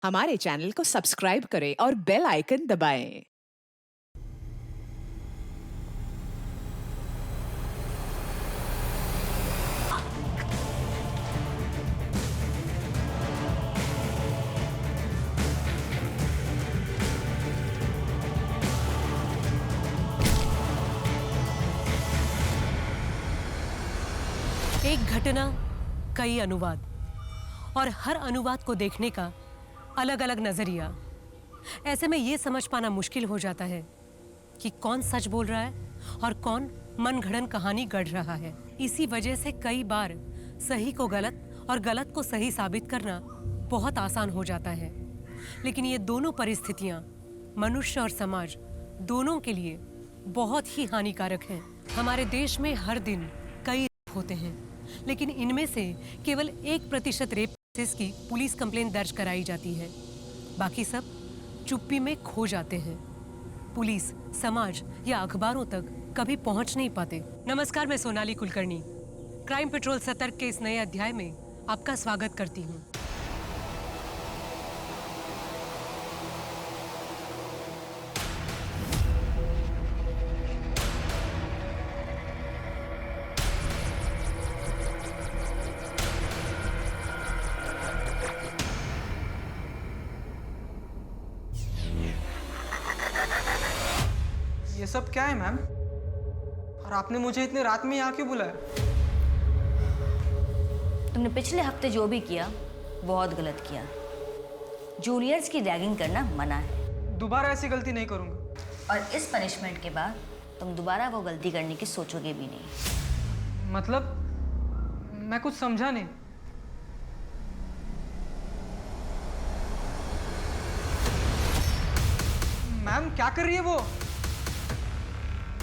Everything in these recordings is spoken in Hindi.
हमारे चैनल को सब्सक्राइब करें और बेल आइकन दबाएं। एक घटना, कई अनुवाद और हर अनुवाद को देखने का अलग अलग नजरिया। ऐसे में ये समझ पाना मुश्किल हो जाता है कि कौन सच बोल रहा है और कौन मनगढ़ंत कहानी गढ़ रहा है। इसी वजह से कई बार सही को गलत और गलत को सही साबित करना बहुत आसान हो जाता है। लेकिन ये दोनों परिस्थितियां मनुष्य और समाज दोनों के लिए बहुत ही हानिकारक हैं। हमारे देश में हर दिन कई रेप होते हैं, लेकिन इनमें से केवल 1% रेप केसेस की पुलिस कंप्लेंट दर्ज कराई जाती है। बाकी सब चुप्पी में खो जाते हैं। पुलिस, समाज या अखबारों तक कभी पहुंच नहीं पाते। नमस्कार, मैं सोनाली कुलकर्णी क्राइम पेट्रोल सतर्क के इस नए अध्याय में आपका स्वागत करती हूँ। ये सब क्या है मैम? और आपने मुझे इतने रात में यहाँ क्यों बुलाया? तुमने पिछले हफ्ते जो भी किया बहुत गलत किया। जूनियर्स की रैगिंग करना मना है। दोबारा ऐसी गलती नहीं करूँगा। और इस पनिशमेंट के बाद तुम दोबारा वो गलती करने की सोचोगे भी नहीं। मतलब मैं कुछ समझा नहीं। मैम क्या कर रही है वो?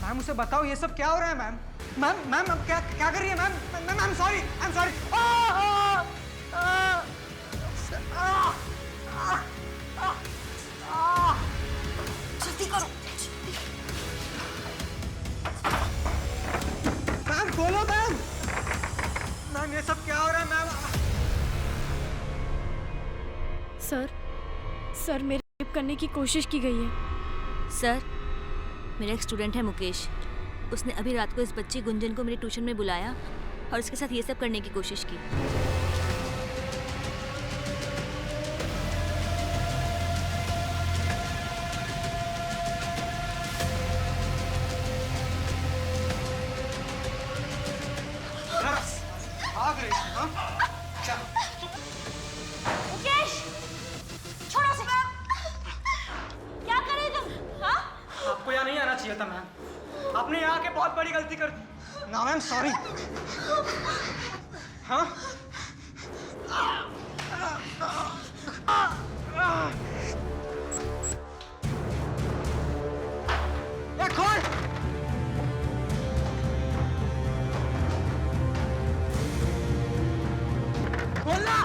मैम उसे बताओ ये सब क्या हो रहा है मैम? मैम मैम अब क्या कर रही है ma'am? Ma'am I am sorry, I am sorry. जल्दी करो। मैम बोलो मैम। मैम ये सब क्या हो रहा है मैम? सर मेरे रेप करने की कोशिश की गई है। सर, मेरा एक स्टूडेंट है मुकेश। उसने अभी रात को इस बच्ची गुंजन को मेरे ट्यूशन में बुलाया और उसके साथ ये सब करने की कोशिश की। भाग रही थी, हाँ? क्या? मुकेश, छोड़ो उसे। क्या कर रहे तुम? हाँ? आपको यहाँ नहीं आना चाहिए था मैम। आपने यहाँ आके बहुत बड़ी गलती कर दी। ना मैम सॉरी। हाँ? ये खोल। खोलना।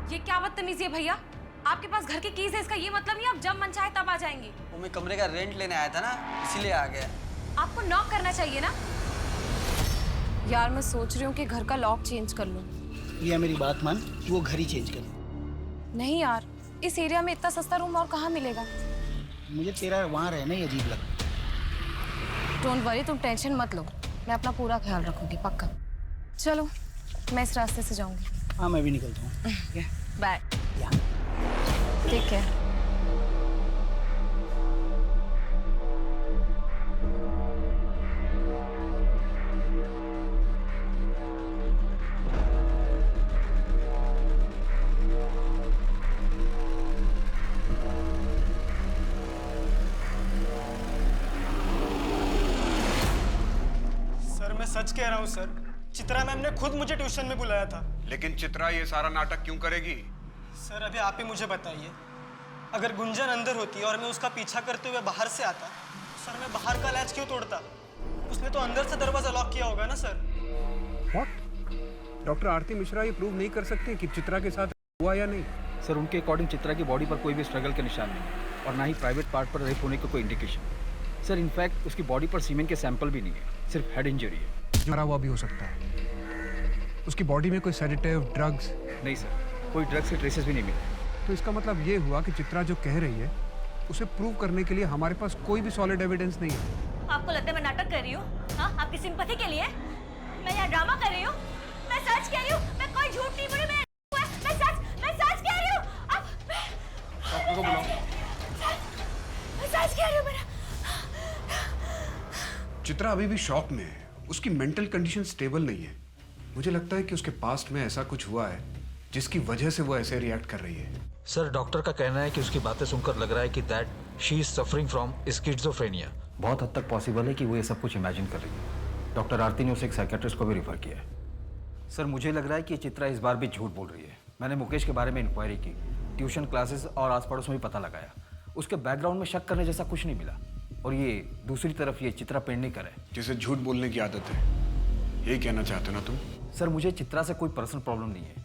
ये क्या बदतमीजी है भैया? आपके पास घर की कीज है, इसका ये मतलब नहीं आप जब मन चाहे तब आ जाएंगे। वो मैं कमरे का रेंट लेने आया था ना, इसीलिए आ गया। आपको नॉक करना चाहिए ना। यार मैं सोच रही हूँ कि घर का लॉक चेंज कर लूँ। लिया मेरी बात मान, वो घर ही चेंज कर। नहीं यार, इस एरिया में इतना सस्ता रूम और कहाँ मिलेगा। मुझे तेरा वहाँ रहना ही अजीब लगा। डोंट वरी, तुम टेंशन मत लो, मैं अपना पूरा ख्याल रखूंगी पक्का। चलो मैं इस रास्ते से जाऊंगी। हाँ मैं भी निकलता हूँ। बाय। या। ठीक है। सर मैं सच कह रहा हूँ सर। चित्रा मैम ने खुद मुझे ट्यूशन में बुलाया था। लेकिन चित्रा ये सारा नाटक क्यों करेगी? सर अभी आप ही मुझे बताइए, अगर गुंजन अंदर होती और मैं उसका पीछा करते हुए बाहर से आता, सर मैं बाहर का लैच क्यों तोड़ता? उसने तो अंदर से दरवाजा लॉक किया होगा ना सर। व्हाट? डॉक्टर आरती मिश्रा ये प्रूव नहीं कर सकते कि चित्रा के साथ हुआ या नहीं? सर उनके अकॉर्डिंग चित्रा की बॉडी पर कोई भी स्ट्रगल के निशान नहीं और ना ही प्राइवेट पार्ट पर रेप होने का कोई इंडिकेशन। सर इनफैक्ट उसकी बॉडी पर सीमेन के सैंपल भी नहीं है, सिर्फ हेड इंजरी है। मरा हुआ भी हो सकता है। उसकी बॉडी में कोई सेडेटिव, ड्रग्स? नहीं सर, कोई ड्रग्स के ट्रेसेस भी नहीं मिले। तो इसका मतलब ये हुआ कि चित्रा जो कह रही है उसे प्रूव करने के लिए हमारे पास कोई भी सॉलिड एविडेंस नहीं है। आपको लगता है मैं नाटक कर रही हूँ? हाँ, आपकी सिंपैथी के लिए मैं यहाँ ड्रामा कर रही हूँ? मैं सच कह रही हूँ, मैं कोई झूठ नहीं बोली, मैं सच कह रही हूँ। अब डॉक्टर को बुलाओ। मैं सच कह रही हूँ। चित्रा अभी भी शॉक में है, उसकी मेंटल कंडीशन स्टेबल नहीं है। मुझे लगता है कि उसके पास्ट में ऐसा कुछ हुआ है जिसकी वजह से वो ऐसे रिएक्ट कर रही है। सर डॉक्टर का कहना है कि उसकी बातें सुनकर लग रहा है कि that she is suffering from schizophrenia. बहुत हद तक पॉसिबल है कि वो ये सब कुछ इमेजिन कर रही है। डॉक्टर आरती ने उसे एक साइकेट्रिस्ट को भी रेफर किया है। सर मुझे लग रहा है कि चित्रा इस बार भी झूठ बोल रही है। मैंने मुकेश के बारे में इंक्वायरी की, ट्यूशन क्लासेस और आस पड़ोस में भी पता लगाया। उसके बैकग्राउंड में शक करने जैसा कुछ नहीं मिला। और ये दूसरी तरफ ये चित्रा पेडनेकर है जिसे झूठ बोलने की आदत है, यही कहना चाहते हो ना तुम? सर मुझे चित्रा से कोई पर्सनल प्रॉब्लम नहीं है,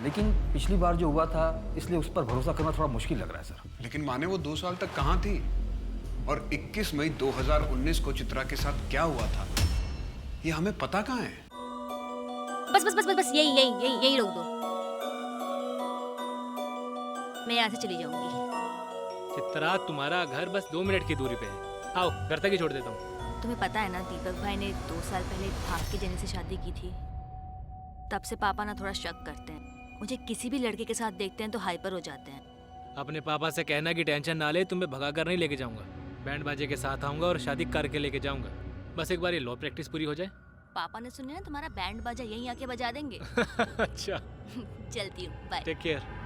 लेकिन पिछली बार जो हुआ था इसलिए उस पर भरोसा करना थोड़ा मुश्किल लग रहा है सर। लेकिन माने वो 2 साल तक कहाँ थी? और 21 मई 2019 को चित्रा के साथ क्या हुआ था ये हमें पता कहाँ है? बस यही रोक दो। मैं यहाँ से चली जाऊंगी। चित्रा तुम्हारा घर बस 2 मिनट की दूरी पे है। आओ घर तक ही छोड़ देता हूँ। तुम्हें पता है ना, दीपक भाई ने 2 साल पहले भाग के जेनी से शादी की थी। तब से पापा ना थोड़ा शक करते हैं। मुझे किसी भी लड़के के साथ देखते हैं तो हाइपर हो जाते हैं। अपने पापा से कहना कि टेंशन ना ले, तुम्हें भगा कर नहीं लेके जाऊंगा। बैंड बाजे के साथ आऊंगा और शादी करके लेके जाऊंगा। बस एक बार ये लॉ प्रैक्टिस पूरी हो जाए। पापा ने सुना है तुम्हारा बैंड बाजा यहीं आके बजा देंगे। अच्छा चलती हूँ, बाय। Take care.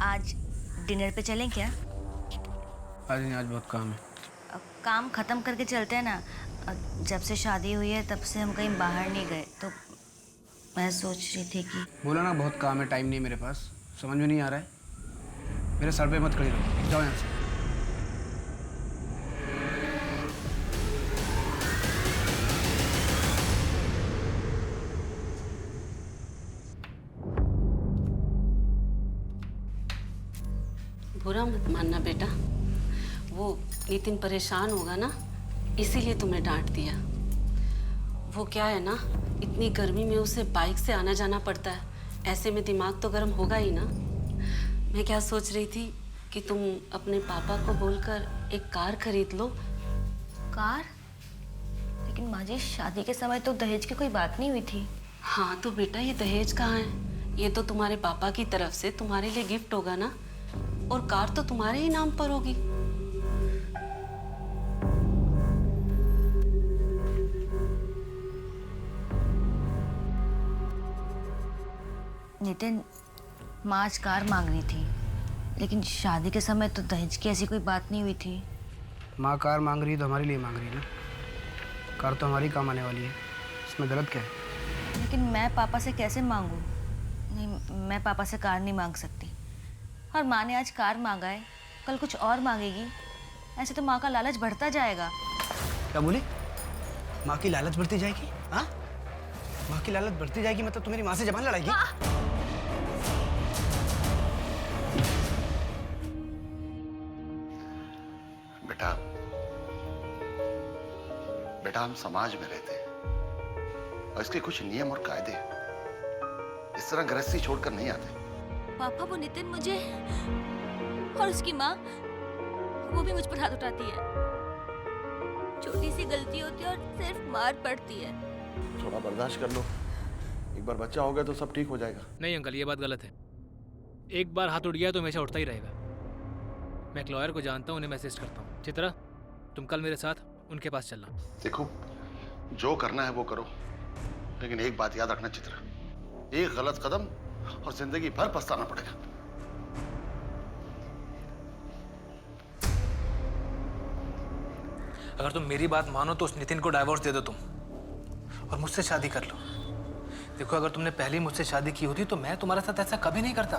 आज डिनर पे चलें क्या? आज नहीं, आज बहुत काम है। काम खत्म करके चलते हैं ना। जब से शादी हुई है तब से हम कहीं बाहर नहीं गए, तो मैं सोच रही थी कि बोला ना बहुत काम है, टाइम नहीं है मेरे पास। समझ में नहीं आ रहा है? मेरे सर पे मत खड़ी रहो, जाओ यहाँ से। बुरा मत मानना बेटा, वो नितिन परेशान होगा ना, इसीलिए तुम्हें डांट दिया। वो क्या है ना, इतनी गर्मी में उसे बाइक से आना जाना पड़ता है, ऐसे में दिमाग तो गर्म होगा ही ना। मैं क्या सोच रही थी कि तुम अपने पापा को बोलकर एक कार खरीद लो। कार? लेकिन माँ जी, शादी के समय तो दहेज की कोई बात नहीं हुई थी। हाँ तो बेटा, ये दहेज कहाँ है? ये तो तुम्हारे पापा की तरफ से तुम्हारे लिए गिफ्ट होगा ना, और कार तो तुम्हारे ही नाम पर होगी। नितिन, माँ आज कार मांग रही थी, लेकिन शादी के समय तो दहेज की ऐसी कोई बात नहीं हुई थी। माँ कार मांग रही है तो हमारे लिए मांग रही है ना। कार तो हमारी काम आने वाली है, इसमें गलत क्या है? लेकिन मैं पापा से कैसे मांगूं? नहीं, मैं पापा से कार नहीं मांग सकती। और माँ ने आज कार मांगा है, कल कुछ और मांगेगी। ऐसे तो माँ का लालच बढ़ता जाएगा। क्या बोली? माँ की लालच बढ़ती जाएगी? हाँ, माँ की लालच बढ़ती जाएगी मतलब तुम्हारी माँ से जबान लड़ाएगी? बेटा हम समाज में रहते हैं और इसके कुछ नियम और कायदे हैं। इस तरह गृहस्थी छोड़कर नहीं आते। पापा, वो नितिन मुझे और उसकी माँ, वो भी मुझ पर हाथ उठाती है। छोटी सी गलती होती है और सिर्फ मार पड़ती है। थोड़ा बर्दाश्त कर लो, एक बार बच्चा हो गया तो सब ठीक हो जाएगा। नहीं अंकल, ये बात गलत है। एक बार हाथ उठ गया तो हमेशा उठता ही रहेगा। मैं एक लॉयर को जानता हूँ, उन्हें मैं असिस्ट करता हूँ। चित्रा, तुम कल मेरे साथ उनके पास चलना। देखो, जो करना है वो करो, लेकिन एक बात याद रखना चित्रा, एक गलत कदम और जिंदगी भर पछताना पड़ेगा। अगर तुम मेरी बात मानो तो उस नितिन को डाइवोर्स दे दो तुम, और मुझसे शादी कर लो। देखो, अगर तुमने पहले मुझसे शादी की होती तो मैं तुम्हारे साथ ऐसा कभी नहीं करता।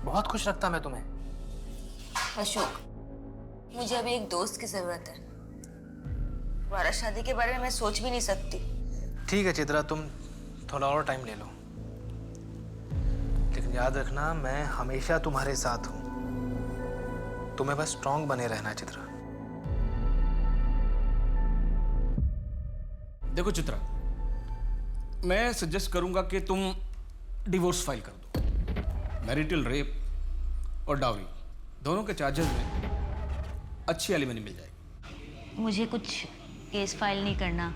बहुत खुश रखता मैं तुम्हें। अशोक, मुझे अभी एक दोस्त की जरूरत है। दोबारा शादी के बारे में मैं सोच भी नहीं सकती। ठीक है चित्रा, तुम थोड़ा और टाइम ले लो, लेकिन याद रखना मैं हमेशा तुम्हारे साथ हूं। तुम्हें बस स्ट्रांग बने रहना है चित्रा। देखो चित्रा, मैं सजेस्ट करूंगा कि तुम डिवोर्स फाइल कर दो। मैरिटल रेप और डाउरी दोनों के चार्जेस में अच्छी एलिमनी मिल जाएगी। मुझे कुछ केस फाइल नहीं करना,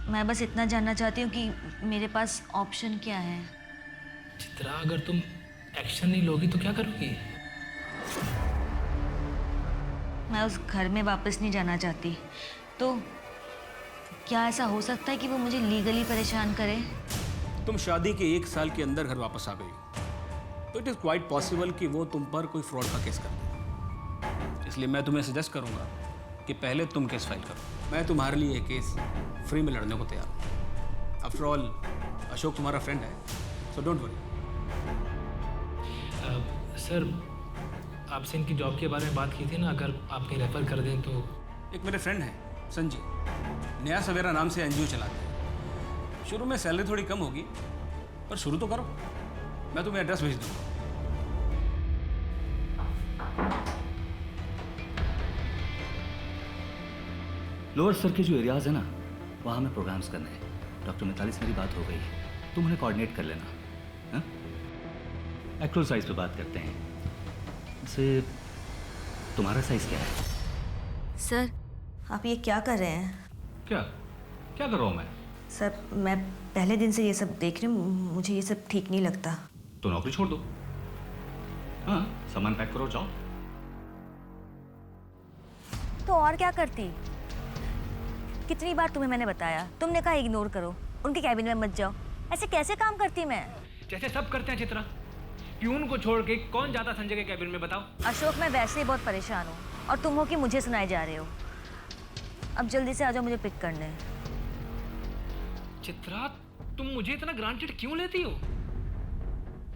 मैं बस इतना जानना चाहती हूँ कि मेरे पास ऑप्शन क्या है। चित्रा, अगर तुम एक्शन नहीं लोगी तो क्या करोगी? मैं उस घर में वापस नहीं जाना चाहती। तो क्या ऐसा हो सकता है कि वो मुझे लीगली परेशान करे? तुम शादी के 1 साल के अंदर घर वापस आ गई तो इट इज़ क्वाइट पॉसिबल कि वो तुम पर कोई फ्रॉड का केस कर दे। इसलिए मैं तुम्हें सजेस्ट करूंगा कि पहले तुम केस फाइल करो। मैं तुम्हारे लिए केस फ्री में लड़ने को तैयार हूँ। आफ्टर ऑल अशोक तुम्हारा फ्रेंड है, सो डोंट वरी। सर, आपसे इनकी जॉब के बारे में बात की थी ना, अगर आप कहीं रेफर कर दें तो। एक मेरे फ्रेंड है संजय, नया सवेरा नाम से एनजीओ चलाते हैं। शुरू में सैलरी थोड़ी कम होगी, पर शुरू तो करो। मैं तुम्हें एड्रेस भेज दूंगा। लोअर सर के जो एरियाज है ना, वहाँ हमें प्रोग्राम्स करने हैं। डॉक्टर मिताली से मेरी बात हो गई, तुम उन्हें कोऑर्डिनेट कर लेना। एक्चुअल साइज पे बात करते हैं। वैसे तुम्हारा साइज क्या है? सर, आप ये क्या कर रहे हैं? क्या क्या कर रहा हूँ मैं? सर, मैं पहले दिन से ये सब देख रही हूँ, मुझे ये सब ठीक नहीं लगता। तो नौकरी छोड़ दो। हाँ, सामान पैक करो, जाओ। तो और क्या करती? कितनी बार तुम्हें मैंने बताया, तुमने कहा इग्नोर करो, उनके कैबिन में मत जाओ। ऐसे कैसे काम करती मैं? जैसे सब करते हैं चित्रा। प्यून को छोड़ के कौन जाता संजय के कैबिन में, बताओ? अशोक, मैं वैसे ही बहुत परेशान हूँ और तुम हो कि मुझे सुनाए जा रहे हो। अब जल्दी से आ जाओ मुझे पिक करने। चित्रा, तुम मुझे इतना ग्रांटेड क्यों लेती हो?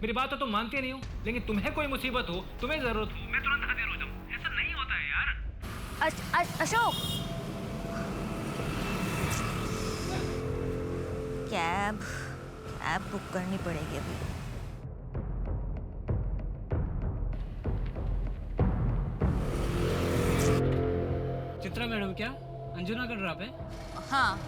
मेरी बात तो तुम मानती नहीं हो, लेकिन तुम्हें कोई मुसीबत हो, तुम्हें जरूरत हो, मैं तुरंत हाजिर हो जाऊं। ऐसा नहीं होता है यार। अशोक, कैब बुक करनी पड़ेगी अभी। चित्रा मैडम, क्या अंजुना का ड्रॉप है? हाँ।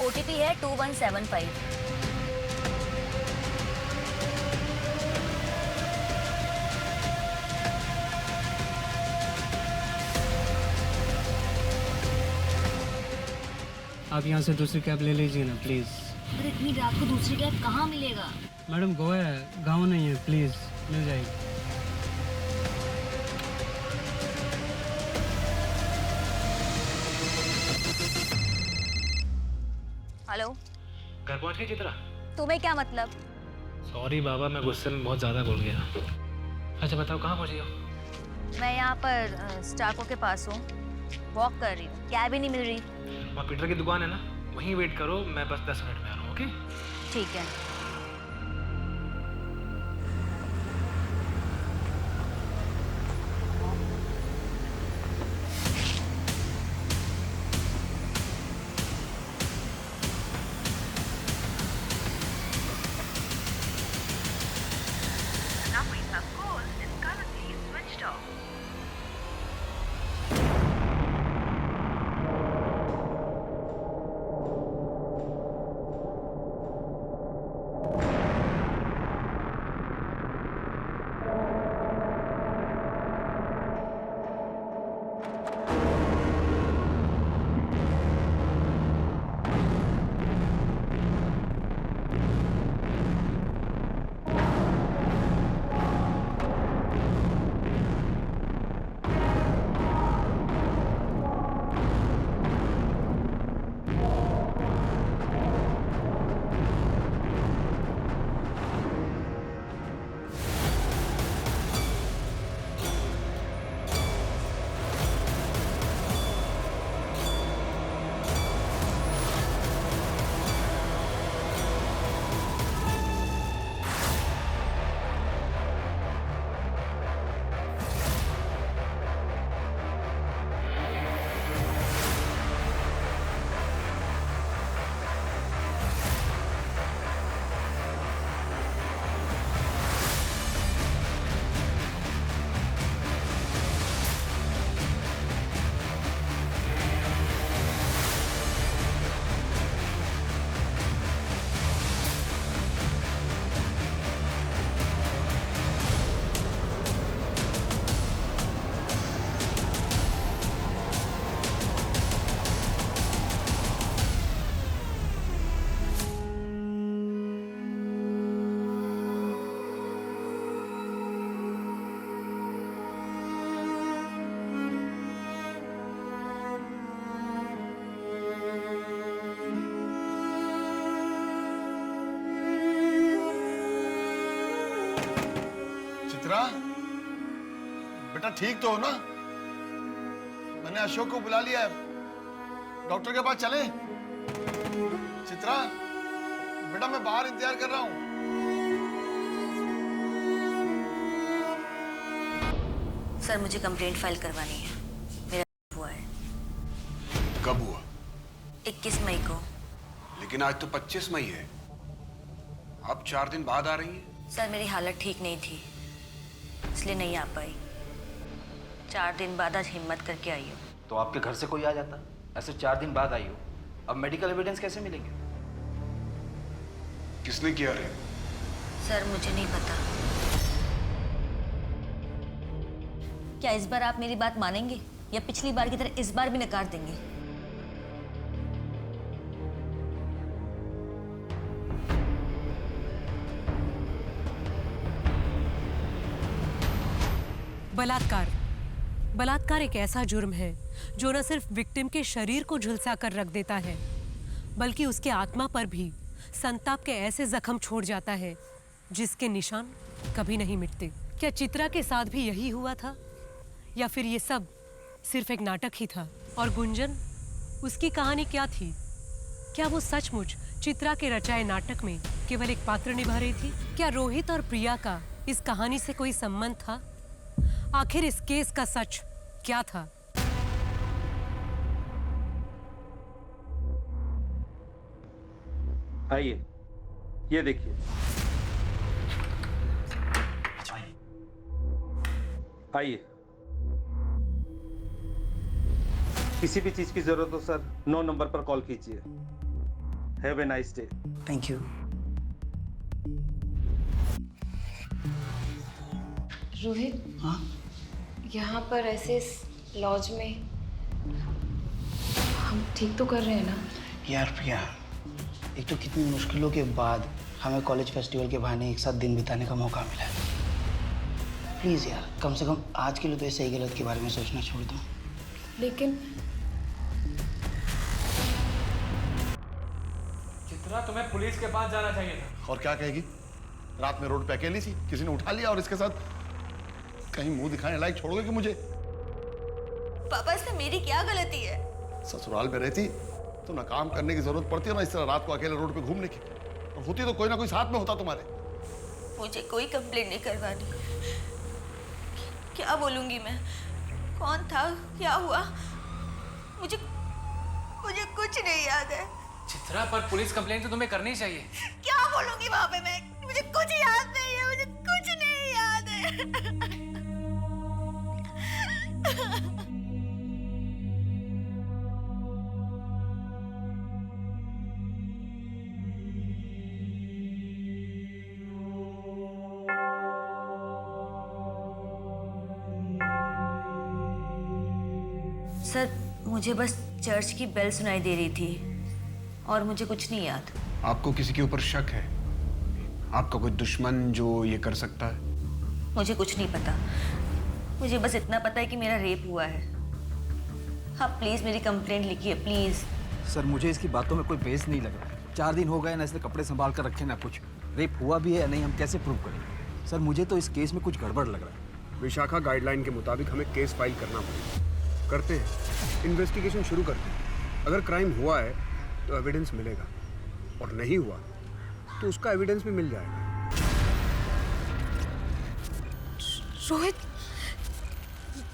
OTP है 2175। आप यहाँ से दूसरी कैब ले लीजिए ना प्लीज़। अरे इतनी रात को दूसरी कैब कहाँ मिलेगा? मैडम, गोवा है, गाँव नहीं है, प्लीज़ मिल जाएगी। हेलो, घर पहुँच गई चित्रा? तुम्हें क्या मतलब? सॉरी बाबा, मैं गुस्से में बहुत ज़्यादा बोल गया। अच्छा बताओ, कहाँ पहुँची हो? मैं यहाँ पर स्टाको के पास हूँ, वॉक कर रही हूँ, कैब ही नहीं मिल रही। वहाँ पीटर की दुकान है ना, वहीं वेट करो, मैं बस 10 मिनट में आ रहा हूँ। ओके? ठीक है। चित्रा, बेटा ठीक तो हो ना? मैंने अशोक को बुला लिया है, डॉक्टर के पास चले? चित्रा, बेटा मैं बाहर इंतजार कर रहा हूं। सर मुझे कंप्लेंट फाइल करवानी है, मेरा हुआ है। कब हुआ? 21 मई को। लेकिन आज तो 25 मई है। आप 4 दिन बाद आ रही हैं? सर मेरी हालत ठीक नहीं थी, इसलिए नहीं आ पाई। 4 दिन बाद आज हिम्मत करके आई हूँ। तो आपके घर से कोई आ जाता? ऐसे 4 दिन बाद आई हो, अब मेडिकल एविडेंस कैसे मिलेंगे? किसने किया रेप? सर मुझे नहीं पता। क्या इस बार आप मेरी बात मानेंगे या पिछली बार की तरह इस बार भी नकार देंगे? बलात्कार। बलात्कार एक ऐसा जुर्म है जो न सिर्फ विक्टिम के शरीर को झुलसा कर रख देता है, बल्कि उसके आत्मा पर भी संताप के ऐसे जख्म छोड़ जाता है जिसके निशान कभी नहीं मिटते। क्या चित्रा के साथ भी यही हुआ था, या फिर ये सब सिर्फ एक नाटक ही था? और गुंजन, उसकी कहानी क्या थी? क्या वो सचमुच चित्रा के रचाए नाटक में केवल एक पात्र निभा रही थी? क्या रोहित और प्रिया का इस कहानी से कोई संबंध था? आखिर इस केस का सच क्या था? आइए, ये देखिए। आइए, किसी भी चीज की जरूरत हो सर 9 नंबर पर कॉल कीजिए। Have a nice day. Thank you. Rohit, हाँ? यहाँ पर ऐसे लॉज में हम ठीक तो कर रहे हैं ना? यार प्रिया, एक तो कितनी मुश्किलों के बाद हमें कॉलेज फेस्टिवल के बहाने एक साथ दिन बिताने का मौका मिला है। प्लीज़ यार, कम से कम आज के लिए तो सही गलत के बारे में सोचना छोड़ दो। लेकिन चित्रा, तुम्हें पुलिस के पास जाना चाहिए था। और क्या कहेगी? रात में रोड पे अकेली थी, किसी ने उठा लिया और इसके साथ कहीं मुंह दिखाने लायक छोड़ोगे कि मुझे? पापा इसमें मेरी क्या गलती है? ससुराल में रहती तो ना काम करने की जरूरत पड़ती है ना इस तरह रात को अकेले रोड पे घूमने की, और होती तो कोई ना कोई साथ में होता तुम्हारे। मुझे कोई कंप्लेंट नहीं करवानी। क्या बोलूंगी मैं? कौन था, क्या हुआ? मुझे कुछ नहीं याद है। चित्रा, पर पुलिस कंप्लेंट तो तुम्हें करनी चाहिए। क्या बोलूंगी वहां पे मैं? मुझे कुछ याद नहीं है, मुझे कुछ नहीं याद है। सर मुझे बस चर्च की बेल सुनाई दे रही थी और मुझे कुछ नहीं याद। आपको किसी के ऊपर शक है? आपका कोई दुश्मन जो ये कर सकता है? मुझे कुछ नहीं पता, मुझे बस इतना पता है कि मेरा रेप हुआ है। आप प्लीज मेरी कंप्लेंट लिखिए प्लीज। सर मुझे इसकी बातों में कोई बेस नहीं लग रहा। 4 दिन हो गए ना, इसने कपड़े संभाल कर रखे ना कुछ। रेप हुआ भी है या नहीं हम कैसे प्रूव करें? सर मुझे तो इस केस में कुछ गड़बड़ लग रहा है। विशाखा गाइडलाइन के मुताबिक हमें केस फाइल करना पड़ेगा। करते हैं, इन्वेस्टिगेशन शुरू करते हैं। अगर क्राइम हुआ है तो एविडेंस मिलेगा, और नहीं हुआ तो उसका एविडेंस भी मिल जाएगा। रोहित,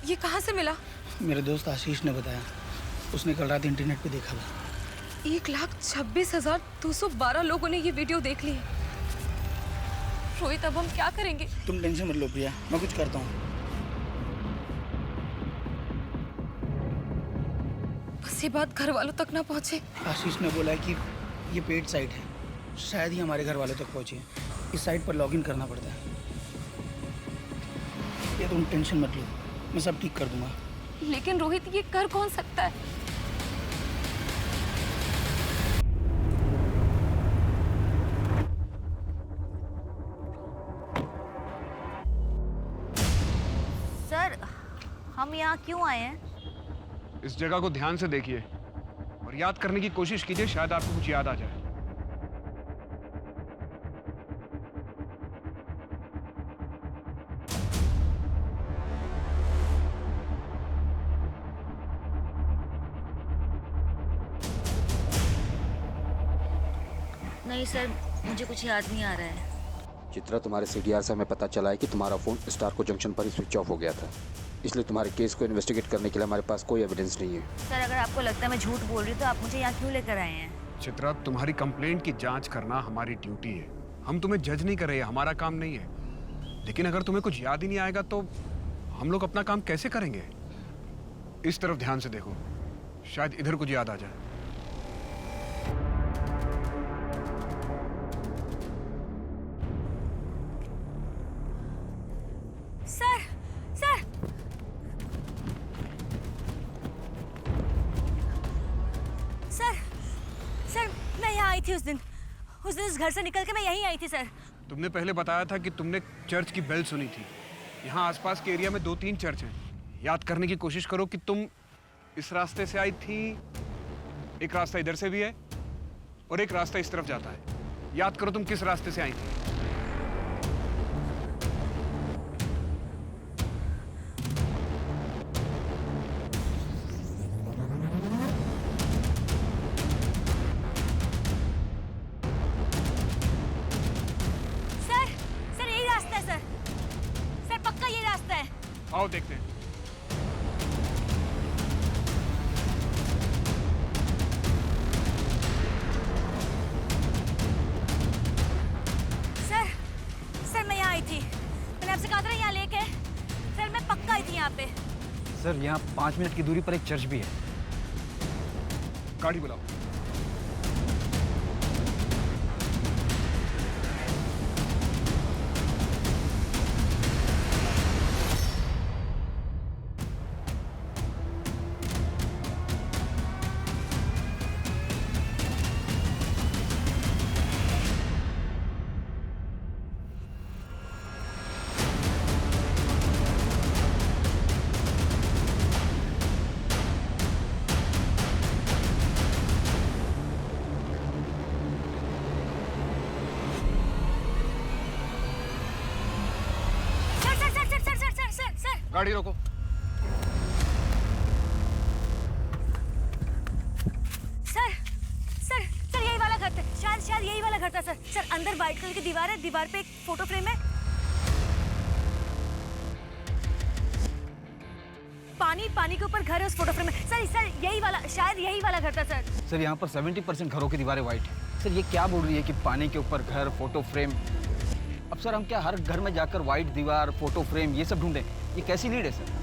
ये कहाँ से मिला? मेरे दोस्त आशीष ने बताया, उसने कल रात इंटरनेट पे देखा था। 1,26,212 लोगों ने ये वीडियो देख ली है। रोहित, अब हम क्या करेंगे? तुम टेंशन मत लो प्रिया, मैं कुछ करता हूँ। बस ये बात घर वालों तक ना पहुँचे। आशीष ने बोला है कि ये पेड साइट है, शायद ही हमारे घर वालों तक पहुँचे। इस साइट पर लॉगिन करना पड़ता है। ये तुम टेंशन मत लो, मैं सब ठीक कर दूंगा। लेकिन रोहित, ये कर कौन सकता है? सर, हम यहाँ क्यों आए हैं? इस जगह को ध्यान से देखिए और याद करने की कोशिश कीजिए, शायद आपको कुछ याद आ जाए। नहीं सर, मुझे कुछ याद नहीं आ रहा है। चित्रा, तुम्हारे सीडीआर से हमें पता चला है कि तुम्हारा फ़ोन स्टारको जंक्शन पर ही स्विच ऑफ हो गया था, इसलिए तुम्हारे केस को इन्वेस्टिगेट करने के लिए हमारे पास कोई एविडेंस नहीं है। सर अगर आपको लगता है मैं झूठ बोल रही हूँ तो आप मुझे यहाँ क्यों लेकर आए हैं? चित्रा, तुम्हारी कंप्लेंट की जांच करना हमारी ड्यूटी है। हम तुम्हें जज नहीं कर रहे हैं, हमारा काम नहीं है। लेकिन अगर तुम्हें कुछ याद ही नहीं आएगा तो हम लोग अपना काम कैसे करेंगे? इस तरफ ध्यान से देखो, शायद इधर कुछ याद आ जाए। सर सर सर सर मैं यहाँ आई थी उस दिन इस घर से निकल के मैं यहीं आई थी सर। तुमने पहले बताया था कि तुमने चर्च की बेल सुनी थी। यहाँ आसपास के एरिया में 2-3 चर्च हैं। याद करने की कोशिश करो कि तुम इस रास्ते से आई थी। एक रास्ता इधर से भी है और एक रास्ता इस तरफ जाता है। याद करो तुम किस रास्ते से आई थी। आओ देखते हैं। सर मैं यहाँ आई थी। मैंने आपसे कहा था यहाँ लेके। सर मैं पक्का आई थी यहाँ पे। सर यहाँ 5 मिनट की दूरी पर एक चर्च भी है। गाड़ी बुलाओ। गाड़ी रोको। सर यही वाला घर था। शायद यही वाला घर था सर। सर अंदर व्हाइट कलर की दीवार है, दीवार पे एक फोटो फ्रेम है। पानी के ऊपर घर है उस फोटो फ्रेम में। सर यही वाला, शायद यही वाला घर था सर। सर यहाँ पर 70% घरों की दीवारें व्हाइट है। सर ये क्या बोल रही है कि पानी के ऊपर घर, फोटो फ्रेम? अब सर हम क्या हर घर में जाकर व्हाइट दीवार, फोटो फ्रेम ये सब ढूंढें? ये कैसी लीड है सर?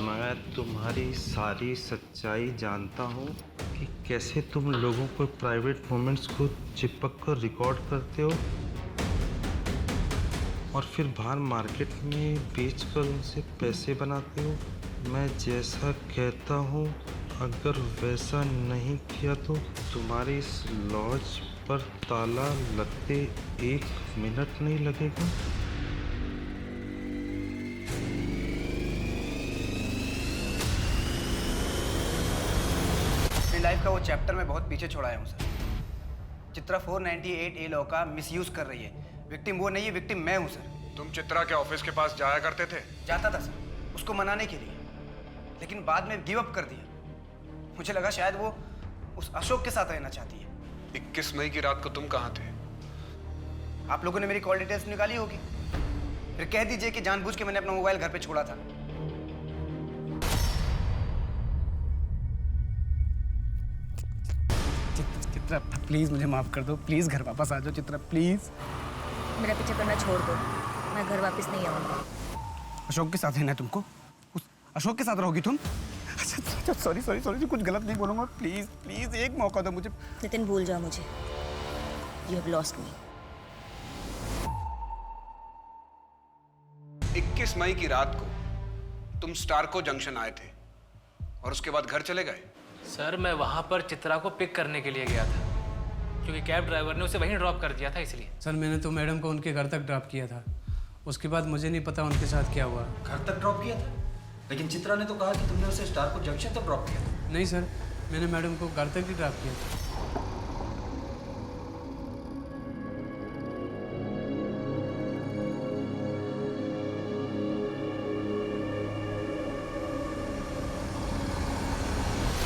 मैं तुम्हारी सारी सच्चाई जानता हूँ कि कैसे तुम लोगों को प्राइवेट मोमेंट्स को चिपक कर रिकॉर्ड करते हो और फिर बाहर मार्केट में बेचकर उनसे पैसे बनाते हो। मैं जैसा कहता हूँ अगर वैसा नहीं किया तो तुम्हारे इस लॉज पर ताला लगते 1 मिनट नहीं लगेगा। लाइफ का वो चैप्टर मैं बहुत पीछे छोड़ाया हूँ सर। चित्रा 498A लॉ का मिसयूज कर रही है। विक्टिम वो नहीं है, विक्टिम मैं हूँ सर। तुम चित्रा के ऑफिस के पास जाया करते थे? जाता था सर, उसको मनाने के लिए, लेकिन बाद में गिव अप कर दिया। मुझे लगा शायद वो उस अशोक के साथ रहना चाहती है। 21 मई की रात को तुम कहाँ थे? आप लोगों ने मेरी कॉल डिटेल्स निकाली होगी। फिर कह दीजिए कि जानबूझ के मैंने अपना मोबाइल घर पे छोड़ा था। चित्रा प्लीज मुझे माफ कर दो, प्लीज घर वापस आ जाओ चित्रा, प्लीज। मेरा पीछे करना छोड़ दो, मैं घर वापस नहीं आऊंगा। अशोक के साथ रहना है तुमको? उस अशोक के साथ रहोगी तुम? अच्छा सॉरी कुछ गलत नहीं बोलूंगा, प्लीज एक मौका दो मुझे। नितिन भूल जाओ मुझे, यू हैव लॉस्ट मी। 21 मई की रात को तुम स्टारको जंक्शन आए थे और उसके बाद घर चले गए? सर मैं वहां पर चित्रा को पिक करने के लिए गया था। क्योंकि कैब ड्राइवर ने उसे वहीं ड्रॉप कर दिया था इसलिए। सर मैंने तो मैडम को उनके घर तक ड्रॉप किया था, उसके बाद मुझे नहीं पता उनके साथ क्या हुआ। घर तक ड्रॉप किया था? लेकिन चित्रा ने तो कहा कि तुमने उसे स्टार को जंक्शन तक ड्रॉप किया था। नहीं सर, मैंने मैडम को घर तक ही ड्रॉप किया था।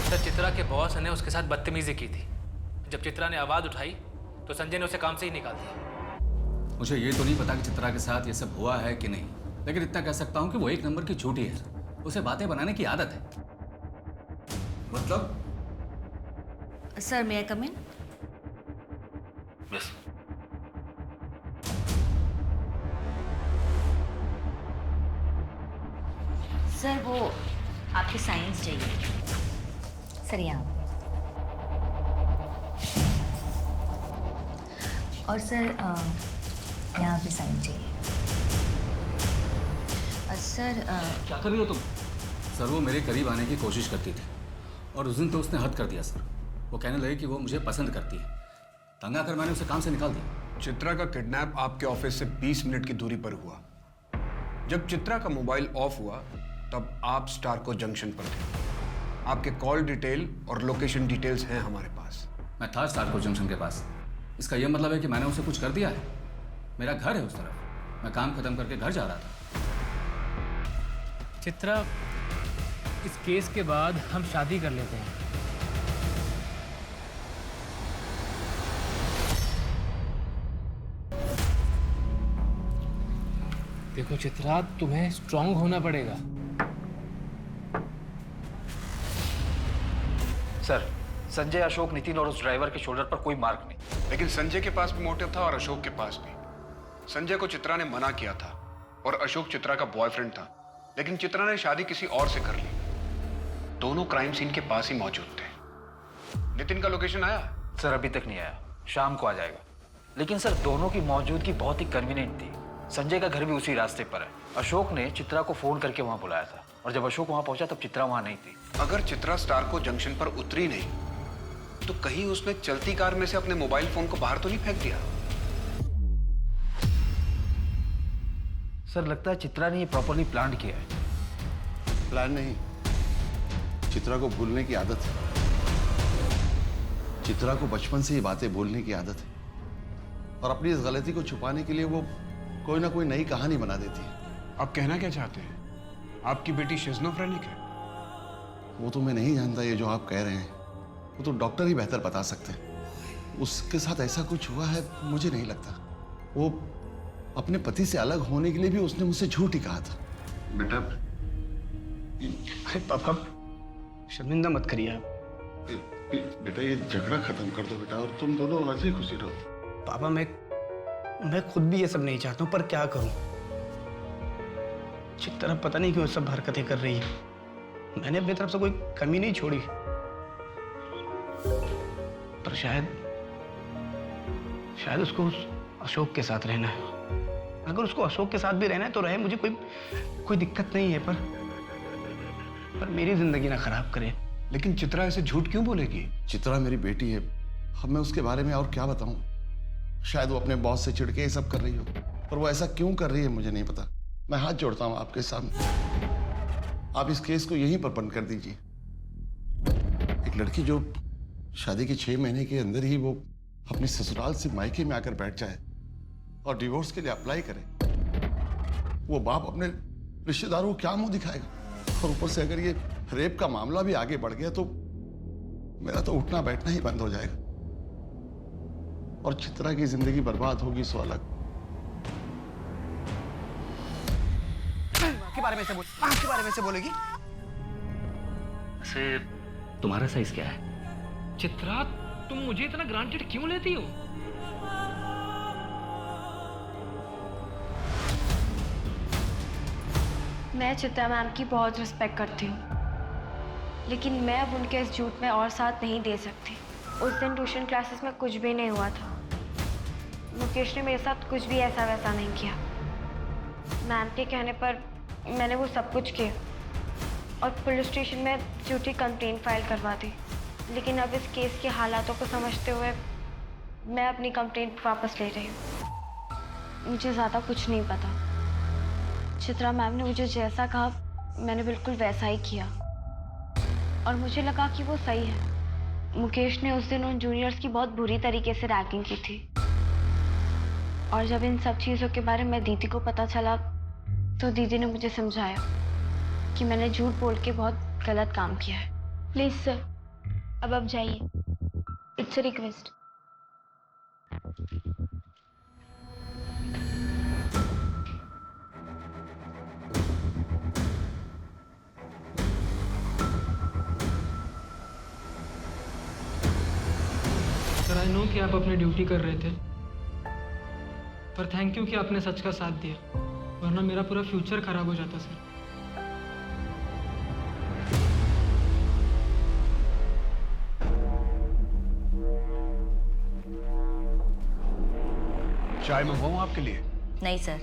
सर चित्रा के बॉस ने उसके साथ बदतमीजी की थी। जब चित्रा ने आवाज़ उठाई तो संजय ने उसे काम से ही निकाल दिया। मुझे ये तो नहीं पता कि चित्रा के साथ ये सब हुआ है कि नहीं, लेकिन इतना कह सकता हूँ कि वो एक नंबर की झूठी है। उसे बातें बनाने की आदत है। मतलब? सर मे आई कम इन? यस। सर वो आपके साइंस चाहिए। सर यहाँ। और सर यहाँ पे साइन चाहिए। सर क्या कर रही हो तुम? सर वो मेरे करीब आने की कोशिश करती थी और उस दिन तो उसने हद कर दिया सर। वो कहने लगी कि वो मुझे पसंद करती है। तंग आकर मैंने उसे काम से निकाल दिया। चित्रा का किडनैप आपके ऑफिस से 20 मिनट की दूरी पर हुआ। जब चित्रा का मोबाइल ऑफ हुआ तब आप स्टारको जंक्शन पर थे। आपके कॉल डिटेल और लोकेशन डिटेल्स हैं हमारे पास। मैं था स्टारको जंक्शन के पास। इसका यह मतलब है कि मैंने उसे कुछ कर दिया है? मेरा घर है उस तरफ। मैं काम खत्म करके घर जा रहा था। चित्रा, इस केस के बाद हम शादी कर लेते हैं। देखो चित्रा, तुम्हें स्ट्रांग होना पड़ेगा। सर, संजय, अशोक, नितिन और उस ड्राइवर के शोल्डर पर कोई मार्क नहीं। लेकिन संजय के पास भी मोटिव था और अशोक के पास भी। संजय को चित्रा ने मना किया था और अशोक चित्रा का बॉयफ्रेंड था, लेकिन चित्रा ने शादी किसी और से कर ली। दोनों क्राइम सीन के पास ही मौजूद थे। नितिन का लोकेशन आया? सर अभी तक नहीं आया, शाम को आ जाएगा। लेकिन सर दोनों की मौजूदगी बहुत ही कन्वीनियंट थी। संजय का घर भी उसी रास्ते पर है। अशोक ने चित्रा को फोन करके वहां बुलाया था और जब अशोक वहां पहुंचा तब चित्रा वहां नहीं थी। अगर चित्रा स्टारको जंक्शन पर उतरी नहीं तो कहीं उसने चलती कार में से अपने मोबाइल फोन को बाहर तो नहीं फेंक दिया? सर लगता है चित्रा ने ये प्रॉपर्ली प्लान किया है। प्लान नहीं, चित्रा को भूलने की आदत है। चित्रा को बचपन से ये बातें बोलने की आदत है और अपनी इस गलती को छुपाने के लिए वो कोई ना कोई नई कहानी बना देती है। आप कहना क्या चाहते हैं? आपकी बेटी शिज़ोफ्रेनिक है? वो तो मैं नहीं जानता। ये जो आप कह रहे हैं वो तो डॉक्टर ही बेहतर बता सकते हैं। उसके साथ ऐसा कुछ हुआ है मुझे नहीं लगता। वो अपने पति से अलग होने के लिए भी उसने मुझसे झूठ ही कहा था। बेटा, अरे पापा शर्मिंदा मत करिए आप। बेटा ये झगड़ा खत्म कर दो बेटा और तुम दोनों हंसी खुशी रहो। पापा मैं खुद भी ये सब नहीं चाहता हूँ, पर क्या करूँ। चित्रा पता नहीं क्यों सब हरकतें कर रही है। मैंने अपनी तरफ से कोई कमी नहीं छोड़ी, पर शायद उसको उस अशोक के साथ रहना है। अगर उसको अशोक के साथ भी रहना है तो रहे, मुझे कोई दिक्कत नहीं है, पर मेरी जिंदगी ना खराब करे। लेकिन चित्रा ऐसे झूठ क्यों बोलेगी? चित्रा मेरी बेटी है। अब मैं उसके बारे में और क्या बताऊं। शायद वो अपने बॉस से चिढ़ के ये सब कर रही हो, पर वो ऐसा क्यों कर रही है मुझे नहीं पता। मैं हाथ जोड़ता हूं आपके सामने, आप इस केस को यहीं पर बंद कर दीजिए। एक लड़की जो शादी के 6 महीने के अंदर ही वो अपने ससुराल से मायके में आकर बैठ जाए और डिवोर्स के लिए अप्लाई करे, वो बाप अपने रिश्तेदारों को क्या मुंह दिखाएगा? और ऊपर से अगर ये रेप का मामला भी आगे बढ़ गया तो मेरा तो उठना बैठना ही बंद हो जाएगा और चित्रा की जिंदगी बर्बाद होगी सो अलग। के बारे में से बोल, के बारे में से बोलेगी? वैसे तुम्हारा साइज क्या है? चित्रा, तुम मुझे इतना ग्रांटेड क्यों लेती हो? मैं चित्रा मैम की बहुत रिस्पेक्ट करती हूँ, लेकिन मैं अब उनके इस झूठ में और साथ नहीं दे सकती। उस दिन ट्यूशन क्लासेस में कुछ भी नहीं हुआ था। मुकेश ने मेरे साथ कुछ भी ऐसा वैसा नहीं किया। मैम के कहने पर मैंने वो सब कुछ किया और पुलिस स्टेशन में झूठी कंप्लेंट फाइल करवा दी। लेकिन अब इस केस के हालातों को समझते हुए मैं अपनी कंप्लेंट वापस ले रही हूँ। मुझे ज़्यादा कुछ नहीं पता। चित्रा मैम ने मुझे जैसा कहा मैंने बिल्कुल वैसा ही किया और मुझे लगा कि वो सही है। मुकेश ने उस दिन उन जूनियर्स की बहुत बुरी तरीके से रैगिंग की थी और जब इन सब चीज़ों के बारे में दीदी को पता चला तो दीदी ने मुझे समझाया कि मैंने झूठ बोल के बहुत गलत काम किया है। प्लीज़ सर, अब आप जाइए। It's a request. Sir I know कि आप अपनी ड्यूटी कर रहे थे, पर थैंक यू कि आपने सच का साथ दिया, वरना मेरा पूरा फ्यूचर खराब हो जाता सर। चाय मंगवाऊं आपके लिए? नहीं सर,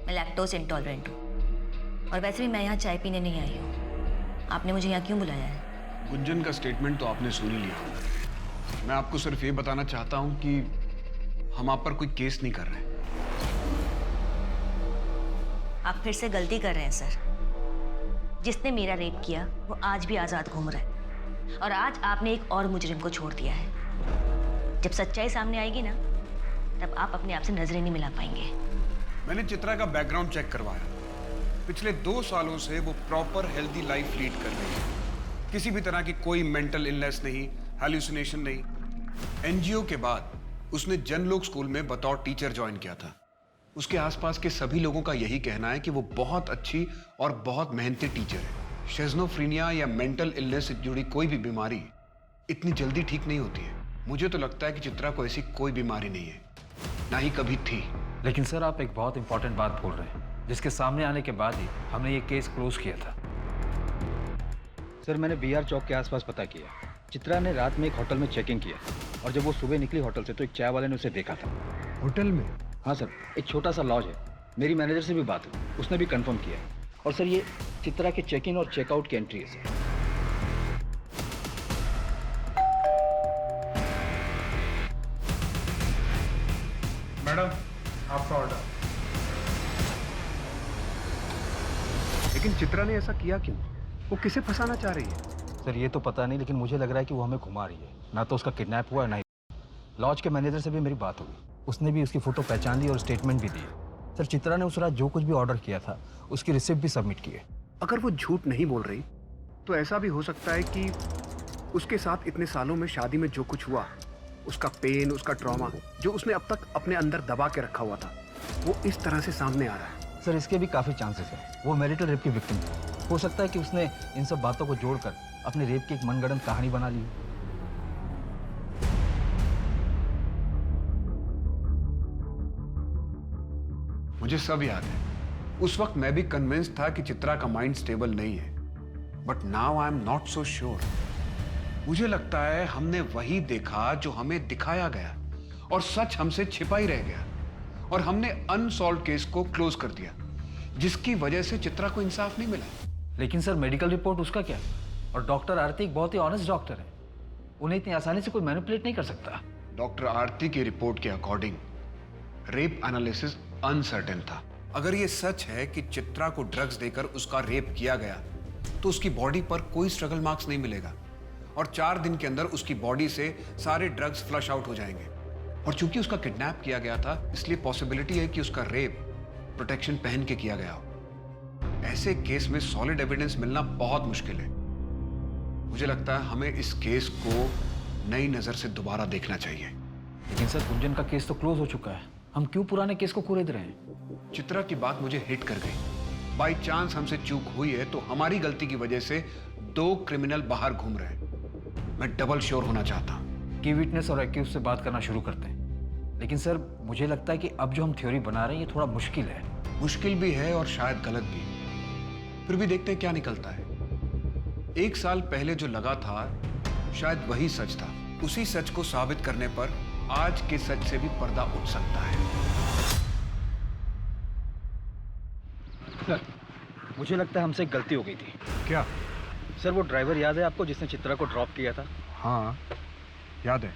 मैं लैक्टोज इंटॉलरेंट हूँ और वैसे भी मैं यहाँ चाय पीने नहीं आई हूँ। आपने मुझे यहाँ क्यों बुलाया है? गुंजन का स्टेटमेंट तो आपने सुन ही लिया। मैं आपको सिर्फ ये बताना चाहता हूँ कि हम आप पर कोई केस नहीं कर रहे। आप फिर से गलती कर रहे हैं सर। जिसने मेरा रेप किया वो आज भी आज़ाद घूम रहा है और आज आपने एक और मुजरिम को छोड़ दिया है। जब सच्चाई सामने आएगी ना तब आप अपने आप से नजरें नहीं मिला पाएंगे। मैंने चित्रा का बैकग्राउंड चेक करवाया। पिछले 2 सालों से वो प्रॉपर हेल्दी लाइफ लीड कर रही है। किसी भी तरह की कोई मेंटल इलनेस नहीं, हैल्यूसिनेशन नहीं। एनजीओ के बाद उसने जनलोक स्कूल में बतौर टीचर ज्वाइन किया था। उसके आसपास के सभी लोगों का यही कहना है कि वो बहुत अच्छी और बहुत मेहनती टीचर है। शिज़ोफ्रेनिया या मेंटल इलनेस से जुड़ी कोई भी बीमारी इतनी जल्दी ठीक नहीं होती है। मुझे तो लगता है कि चित्रा को ऐसी कोई बीमारी नहीं है, ना ही कभी थी। लेकिन सर आप एक बहुत इंपॉर्टेंट बात भूल रहे हैं, जिसके सामने आने के बाद ही हमने ये केस क्लोज किया था। सर मैंने बीआर चौक के आसपास पता किया। चित्रा ने रात में एक होटल में चेकिंग किया और जब वो सुबह निकली होटल से तो एक चाय वाले ने उसे देखा था। होटल में? हाँ सर, एक छोटा सा लॉज है। मेरी मैनेजर से भी बात हुई, उसने भी कंफर्म किया। और सर ये चित्रा के चेक इन और चेकआउट की एंट्री है सर। मैडम आपका ऑर्डर। लेकिन चित्रा ने ऐसा किया क्यों? वो किसे फंसाना चाह रही है? सर ये तो पता नहीं, लेकिन मुझे लग रहा है कि वो हमें घुमा रही है। ना तो उसका किडनैप हुआ है, ना ही। लॉज के मैनेजर से भी मेरी बात हुई, उसने भी उसकी फोटो पहचान ली और स्टेटमेंट भी दी। सर चित्रा ने उस रात जो कुछ भी ऑर्डर किया था उसकी रिसिप्ट भी सबमिट की है। अगर वो झूठ नहीं बोल रही तो ऐसा भी हो सकता है कि उसके साथ इतने सालों में शादी में जो कुछ हुआ, उसका पेन, उसका ट्रॉमा जो उसने अब तक अपने अंदर दबा के रखा हुआ था, वो इस तरह से सामने आ रहा है। सर इसके भी काफ़ी चांसेस हैं। वो मैरिटल रेप की विक्टिम थी। हो सकता है कि उसने इन सब बातों को जोड़कर अपने रेप की एक मनगढ़ंत कहानी बना ली। मुझे सब याद है। उस वक्त मैं भी कन्विंस था कि चित्रा का माइंड स्टेबल नहीं है, but now I am not so sure. मुझे लगता है हमने वही देखा जो हमें दिखाया गया और सच हमसे छिपा ही रह गया और हमने अनसॉल्व्ड केस को क्लोज कर दिया, जिसकी वजह से चित्रा को इंसाफ नहीं मिला। लेकिन सर मेडिकल रिपोर्ट उसका क्या? और डॉक्टर आरती एक बहुत ही ऑनेस्ट डॉक्टर है, उन्हें इतनी आसानी से कोई मैनिपुलेट नहीं कर सकता। डॉक्टर आरती की रिपोर्ट के अकॉर्डिंग रेप एनालिसिस अनसर्टेन था। अगर ये सच है कि चित्रा को ड्रग्स देकर उसका रेप किया गया तो उसकी बॉडी पर कोई स्ट्रगल मार्क्स नहीं मिलेगा और 4 दिन के अंदर उसकी बॉडी से सारे ड्रग्स फ्लश आउट हो जाएंगे। और चूंकि उसका किडनैप किया गया था, इसलिए पॉसिबिलिटी है कि उसका रेप प्रोटेक्शन पहन के किया गया हो। ऐसे केस में सॉलिड एविडेंस मिलना बहुत मुश्किल है। मुझे लगता है हमें इस केस को नई नजर से दोबारा देखना चाहिए। लेकिन सर गुंजन का केस तो क्लोज हो चुका है, हम क्यों पुराने केस को कुरेद रहे हैं? चित्रा की बात मुझे हिट कर गई। बाई चांस हमसे चूक हुई है तो हमारी गलती की वजह से 2 क्रिमिनल बाहर घूम रहे हैं। मैं डबल श्योर होना चाहता हूं। की विटनेस और एक्यूज से बात करना शुरू करते हैं। लेकिन सर मुझे लगता है कि अब जो हम थ्योरी बना रहे हैं ये थोड़ा मुश्किल है। मुश्किल भी है और शायद गलत भी। फिर भी देखते हैं क्या निकलता है। 1 साल पहले जो लगा था शायद वही सच था। उसी सच को साबित करने पर आज के सच से भी पर्दा उठ सकता है। सर मुझे लगता है हमसे एक गलती हो गई थी। क्या? सर वो ड्राइवर याद है आपको जिसने चित्रा को ड्रॉप किया था? हाँ याद है।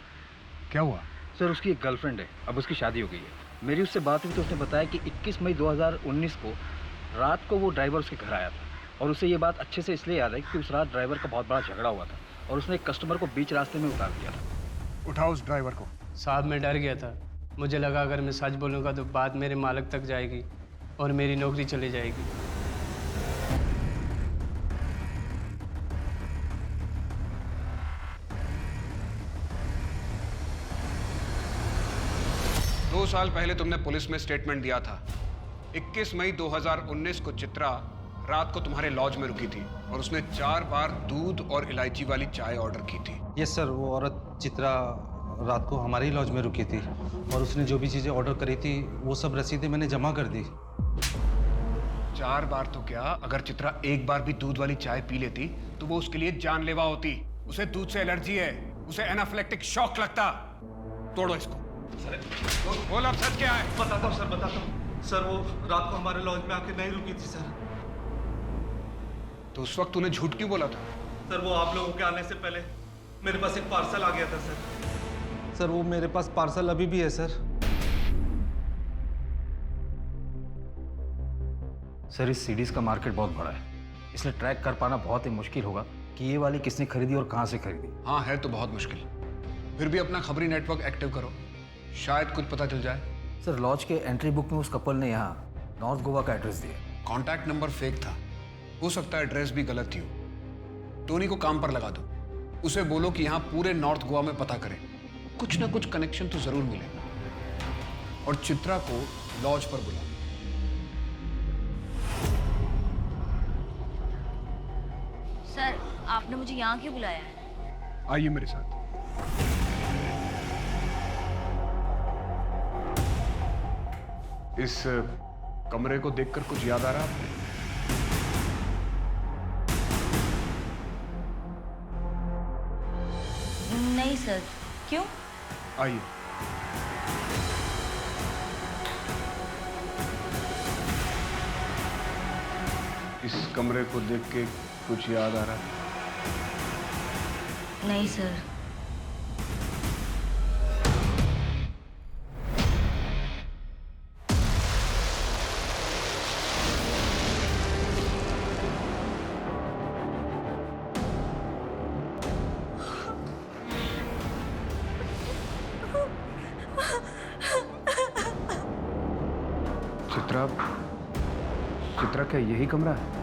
क्या हुआ? सर उसकी एक गर्लफ्रेंड है, अब उसकी शादी हो गई है। मेरी उससे बात हुई तो उसने बताया कि 21 मई 2019 को रात को वो ड्राइवर उसके घर आया था और उसे ये बात अच्छे से इसलिए याद है कि उस रात ड्राइवर का बहुत बड़ा झगड़ा हुआ था और उसने एक कस्टमर को बीच रास्ते में उतार दिया था। उठाओ उस ड्राइवर को। साहब मैं डर गया था, मुझे लगा अगर मैं सच बोलूँगा तो बात मेरे मालिक तक जाएगी और मेरी नौकरी चली जाएगी। दो साल पहले तुमने पुलिस में स्टेटमेंट दिया था। 21 मई 2019 को चित्रा रात को तुम्हारे लॉज में रुकी थी और उसने 4 बार दूध और इलायची वाली चाय ऑर्डर की थी। यस सर, वो औरत चित्रा रात को हमारे ही लॉज में रुकी थी और उसने जो भी चीज़ें ऑर्डर करी थी वो सब रसीदें मैंने जमा कर दी। 4 बार तो क्या, अगर चित्रा एक बार भी दूध वाली चाय पी लेती तो वो उसके लिए जानलेवा होती। उसे दूध से एलर्जी है, उसे एनाफिलेक्टिक शॉक लगता। तोड़ो इसको। बोल अब सच क्या है? बताता हूँ सर, बताता हूँ सर। वो रात को हमारे लॉज में आके नहीं रुकी थी सर। तो उस वक्त तूने झूठ क्यों बोला था? सर वो आप लोगों के आने से पहले मेरे पास एक पार्सल आ गया था सर। सर वो मेरे पास पार्सल अभी भी है सर। सर इस सीडीज का मार्केट बहुत बड़ा है, इसलिए ट्रैक कर पाना बहुत ही मुश्किल होगा कि ये वाली किसने खरीदी और कहाँ से खरीदी। हाँ है तो बहुत मुश्किल, फिर भी अपना खबरी नेटवर्क एक्टिव करो, शायद कुछ पता चल जाए। सर लॉज के एंट्री बुक में उस कपल ने यहाँ नॉर्थ गोवा का एड्रेस दिया। कॉन्टैक्ट नंबर फेक था, हो सकता है एड्रेस भी गलत ही हो। टोनी को काम पर लगा दो, उसे बोलो कि यहाँ पूरे नॉर्थ गोवा में पता करें, कुछ ना कुछ कनेक्शन तो जरूर मिलेगा। और चित्रा को लॉज पर बुलाओ। सर आपने मुझे यहाँ क्यों बुलाया है? आइए मेरे साथ। इस कमरे को देखकर कुछ याद आ रहा आपने? नहीं सर, क्यों? आइए। इस कमरे को देख के कुछ याद आ रहा है? नहीं सर। चित्रा, चित्रा क्या यही कमरा है?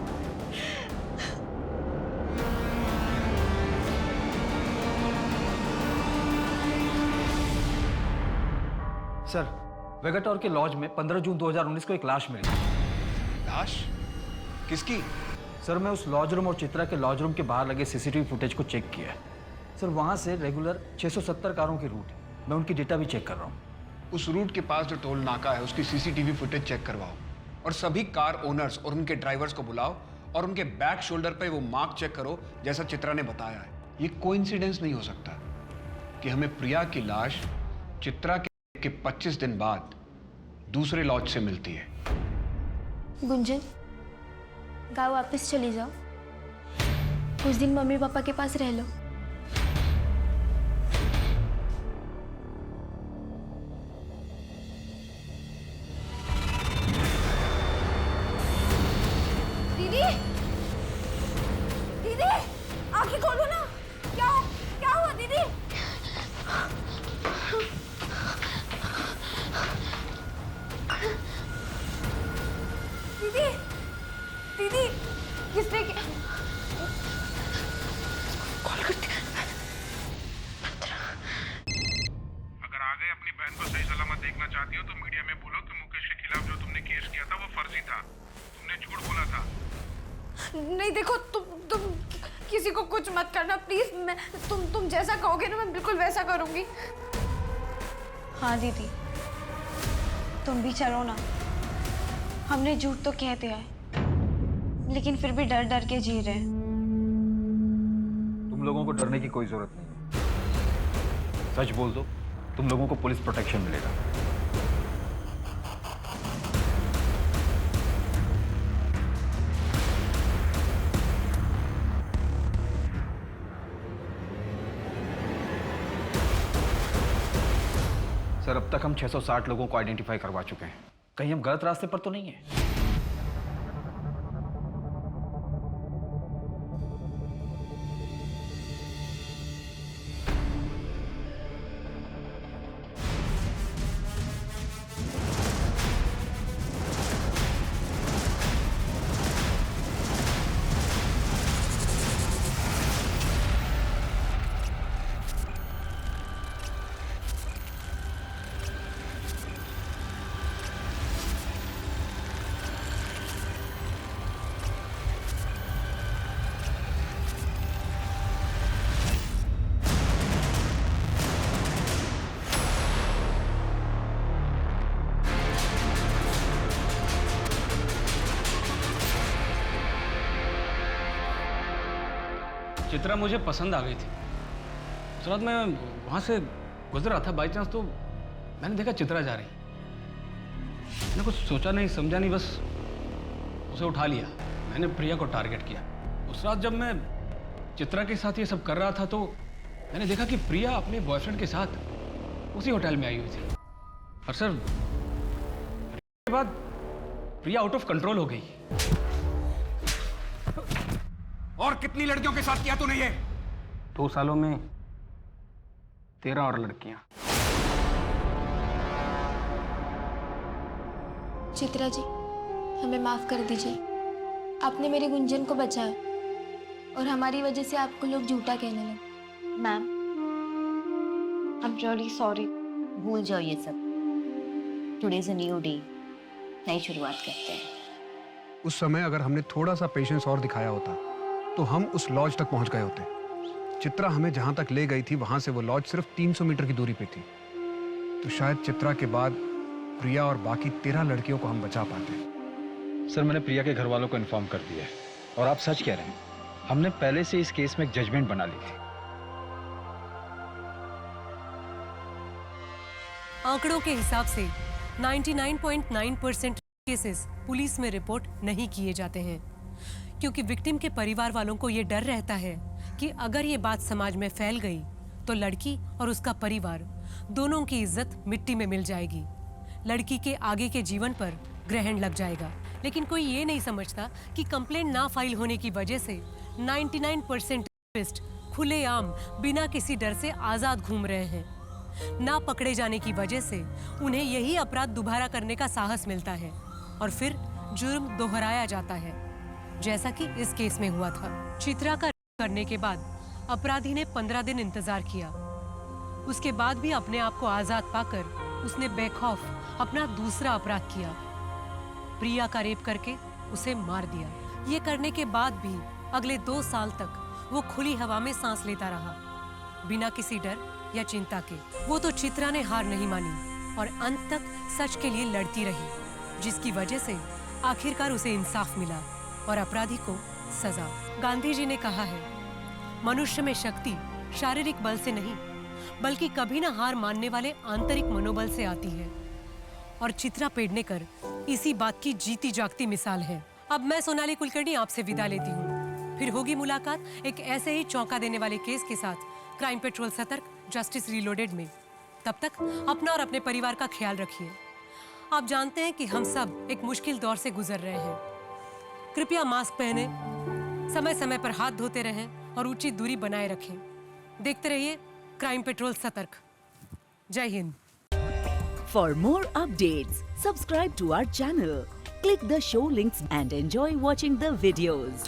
सर वेगाटोर के लॉज में 15 जून 2019 को एक लाश मिली। लाश? किसकी? सर मैं उस लॉज रूम और चित्रा के लॉज रूम के बाहर लगे सीसीटीवी फुटेज को चेक किया। सर वहां से रेगुलर 670 कारों की रूट है, मैं उनकी डेटा भी चेक कर रहा हूँ। उस रूट के पास जो टोल नाका है उसकी सीसीटीवी फुटेज चेक करवाओ और सभी कार ओनर्स और उनके ड्राइवर्स को बुलाओ और उनके बैक शोल्डर पे वो मार्क चेक करो जैसा चित्रा ने बताया है। ये कोइंसिडेंस नहीं हो सकता कि हमें प्रिया की लाश चित्रा के 25 दिन बाद दूसरे लॉज से मिलती है। गुंजन, गाँव वापस चली जाओ, कुछ दिन मम्मी पापा के पास रह लो। दीदी, दीदी, आंखें खोलो ना। क्या हुआ दीदी? दीदी, दीदी, किसने कॉल करती है? अगर आगे अपनी बहन को सही सलामत देखना चाहती हो तो मीडिया में बोलो कि मुकेश के खिलाफ जो तुमने केस किया था वो फर्जी था, तुमने झूठ बोला था। नहीं देखो, तुम किसी को कुछ मत करना प्लीज। मैं तुम जैसा कहोगे ना मैं बिल्कुल वैसा करूंगी। हाँ दीदी, तुम भी चलो ना। हमने झूठ तो कह दिया है, लेकिन फिर भी डर डर के जी रहे हैं। तुम लोगों को डरने की कोई जरूरत नहीं, सच बोल दो, तुम लोगों को पुलिस प्रोटेक्शन मिलेगा। सर अब तक हम 660 लोगों को आइडेंटिफाई करवा चुके हैं। कहीं हम गलत रास्ते पर तो नहीं है? चित्रा मुझे पसंद आ गई थी। उस रात मैं वहाँ से गुजर रहा था बाई चांस, तो मैंने देखा चित्रा जा रही। मैंने कुछ सोचा नहीं समझा नहीं, बस उसे उठा लिया। मैंने प्रिया को टारगेट किया। उस रात जब मैं चित्रा के साथ ये सब कर रहा था तो मैंने देखा कि प्रिया अपने बॉयफ्रेंड के साथ उसी होटल में आई हुई थी। और सर के बाद प्रिया आउट ऑफ कंट्रोल हो गई। और कितनी लड़कियों के साथ किया तूने ये? 2 सालों में 13 और लड़कियां। चित्रा जी, हमें माफ कर दीजिए। आपने मेरी गुंजन को बचाया और हमारी वजह से आपको लोग झूठा कहने लगे। Ma'am, I am really sorry. भूल जाओ ये सब। Today is a new day. नई शुरुआत करते हैं। उस समय अगर हमने थोड़ा सा पेशेंस और दिखाया होता तो हम उस लॉज तक पहुंच गए होते। चित्रा हमें जहां तक ले गई थी वहां से वो लॉज सिर्फ 300 मीटर की दूरी पे थी। तो शायद चित्रा के बाद प्रिया और बाकी 13 लड़कियों को हम बचा पाते। सर मैंने प्रिया के घर वालों को इन्फॉर्म कर दिया है और आप सच कह रहे हैं, हमने पहले से इस केस में एक जजमेंट बना ली थी। आंकड़ों के हिसाब से 99.9% केसेस पुलिस में रिपोर्ट नहीं किए जाते हैं, क्योंकि विक्टिम के परिवार वालों को ये डर रहता है कि अगर ये बात समाज में फैल गई तो लड़की और उसका परिवार दोनों की इज्जत मिट्टी में मिल जाएगी। लड़की के आगे के जीवन पर ग्रहण लग जाएगा। लेकिन कोई ये नहीं समझता कि कंप्लेंट ना फाइल होने की वजह से 99% रेपिस्ट खुलेआम बिना किसी डर से आजाद घूम रहे हैं। ना पकड़े जाने की वजह से उन्हें यही अपराध दोबारा करने का साहस मिलता है और फिर जुर्म दोहराया जाता है, जैसा कि इस केस में हुआ था। चित्रा का करने के बाद अपराधी ने 15 दिन इंतजार किया। उसके बाद भी अपने आप को आजाद पाकर उसने बेखौफ अपना दूसरा अपराध किया, प्रिया का रेप करके उसे मार दिया। ये करने के बाद भी अगले 2 साल तक वो खुली हवा में सांस लेता रहा, बिना किसी डर या चिंता के। वो तो चित्रा ने हार नहीं मानी और अंत तक सच के लिए लड़ती रही, जिसकी वजह से आखिरकार उसे इंसाफ मिला और अपराधी को सजा। गांधी जी ने कहा है, मनुष्य में शक्ति शारीरिक बल से नहीं बल्कि कभी ना हार मानने वाले आंतरिक मनोबल से आती है। और चित्रा पेडनेकर इसी बात की जीती जागती मिसाल है। अब मैं सोनाली कुलकर्णी आपसे विदा लेती हूँ। फिर होगी मुलाकात एक ऐसे ही चौंका देने वाले केस के साथ क्राइम पेट्रोल सतर्क जस्टिस रीलोडेड में। तब तक अपना और अपने परिवार का ख्याल रखिए। आप जानते हैं कि हम सब एक मुश्किल दौर से गुजर रहे हैं। कृपया मास्क पहने, समय समय पर हाथ धोते रहें और उचित दूरी बनाए रखें। देखते रहिए क्राइम पेट्रोल सतर्क। जय Hind. For more updates, subscribe to our channel, click the show links and enjoy watching the videos.